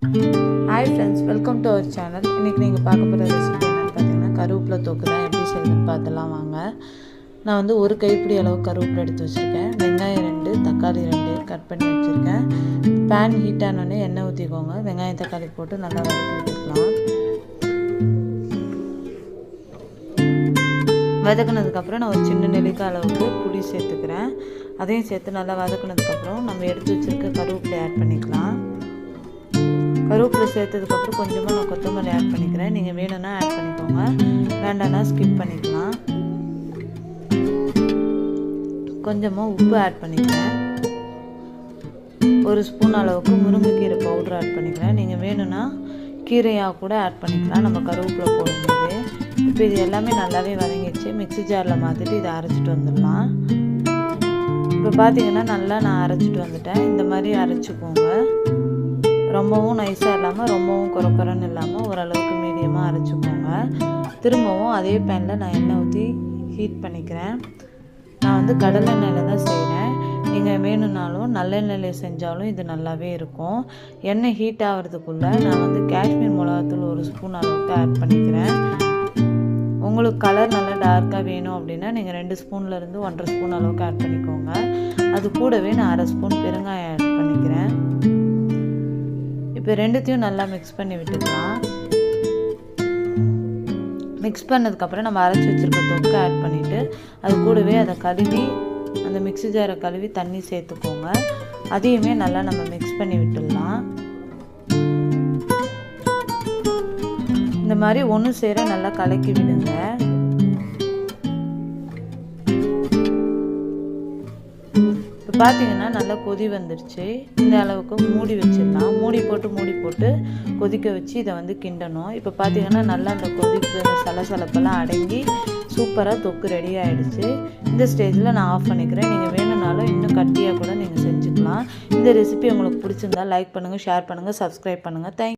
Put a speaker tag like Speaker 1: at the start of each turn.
Speaker 1: Hi friends, welcome to our channel. இன்றைக்கி நீங்கள் பார்க்க போகிற ரெசிபி என்னென்னு பார்த்தீங்கன்னா கருவேப்பிலை தொக்கு தான். எப்படி செய்யுதுன்னு பார்த்துலாம் வாங்க. நான் வந்து ஒரு கைப்பிடி அளவு கருவேப்பிலை எடுத்து வச்சுருக்கேன். வெங்காயம் 2, தக்காளி 2 கட் பண்ணி வச்சுருக்கேன். பேன் ஹீட் ஆனோடனே எண்ணெய் ஊற்றிக்கோங்க. வெங்காயம் தக்காளி போட்டு நல்லா வதக்கி விட்டுக்கலாம். வதக்கினதுக்கப்புறம் நான் ஒரு சின்ன நெல்லிக்காய் அளவுக்கு புளி சேர்த்துக்கிறேன். அதையும் சேர்த்து நல்லா வதக்கினதுக்கப்புறம் நம்ம எடுத்து வச்சுருக்க கருவேப்பிலை ஆட் பண்ணிக்கலாம். கருவேப்பிலை சேர்த்ததுக்கப்புறம் கொஞ்சமாக நான் கொத்தமல்லி ஆட் பண்ணிக்கிறேன். நீங்கள் வேணும்னா ஆட் பண்ணிக்கோங்க, வேண்டாம்னா ஸ்கிப் பண்ணிக்கலாம். கொஞ்சமாக உப்பு ஆட் பண்ணிக்கிறேன். ஒரு ஸ்பூன் அளவுக்கு முருங்கைக்கீரை பவுடர் ஆட் பண்ணிக்கிறேன். நீங்கள் வேணும்னா கீரையாக கூட ஆட் பண்ணிக்கலாம் நம்ம கருவேப்பிலை போடும்போது. இப்போ இது எல்லாமே நல்லாவே வதங்கிடுச்சு. மிக்ஸி ஜாரில் மாற்றிட்டு இதை அரைச்சிட்டு வந்துடலாம். இப்போ பார்த்தீங்கன்னா நல்லா நான் அரைச்சிட்டு வந்துட்டேன். இந்த மாதிரி அரைச்சிக்கோங்க. ரொம்பவும் நைஸாக இல்லாமல் ரொம்பவும் குறக்குறன்னு இல்லாமல் ஓரளவுக்கு மீடியமாக அரைச்சிக்கோங்க. திரும்பவும் அதே பேனில் நான் எண்ணெய் ஊற்றி ஹீட் பண்ணிக்கிறேன். நான் வந்து கடலை எண்ணெயில் தான் செய்கிறேன். நீங்கள் வேணும்னாலும் நல்லெண்ணெயில் செஞ்சாலும் இது நல்லாவே இருக்கும். எண்ணெய் ஹீட் ஆகிறதுக்குள்ளே நான் வந்து காஷ்மீர் மிளகாத்தூள் ஒரு ஸ்பூன் அளவுக்கு ஆட் பண்ணிக்கிறேன். உங்களுக்கு கலர் நல்லா டார்க்காக வேணும் அப்படின்னா நீங்கள் 2 ஸ்பூன்லேருந்து 1.5 ஸ்பூன் அளவுக்கு ஆட் பண்ணிக்கோங்க. அது கூடவே நான் 1/2 ஸ்பூன் பெருங்காயம் ஆட் பண்ணிக்கிறேன். இப்போ ரெண்டுத்தையும் நல்லா மிக்ஸ் பண்ணி விட்டுக்கலாம். மிக்ஸ் பண்ணதுக்கப்புறம் நம்ம அரைச்சி வச்சுருக்க தொக்கை ஆட் பண்ணிவிட்டு அது கூடவே அதை கழுவி அந்த மிக்ஸி ஜாரை கழுவி தண்ணி சேர்த்துக்கோங்க. அதையுமே நல்லா நம்ம மிக்ஸ் பண்ணி விட்டுடலாம். இந்த மாதிரி ஒன்று சேர நல்லா கலக்கி விடுங்க. இப்போ பார்த்தீங்கன்னா நல்லா கொதி வந்துடுச்சு. இந்த அளவுக்கு மூடி வச்சிடலாம். மூடி போட்டு கொதிக்க வச்சு இதை வந்து கிண்டணும். இப்போ பார்த்தீங்கன்னா நல்லா அந்த கொதிப்பு சலசலப்பெல்லாம் அடங்கி சூப்பராக தொக்கு ரெடி ஆகிடுச்சு. இந்த ஸ்டேஜில் நான் ஆஃப் பண்ணிக்கிறேன். நீங்கள் வேணும்னாலும் இன்னும் கட்டியாக கூட நீங்கள் செஞ்சுக்கலாம். இந்த ரெசிபி உங்களுக்கு பிடிச்சிருந்தா லைக் பண்ணுங்கள், ஷேர் பண்ணுங்கள், சப்ஸ்கிரைப் பண்ணுங்கள். தேங்க்யூ.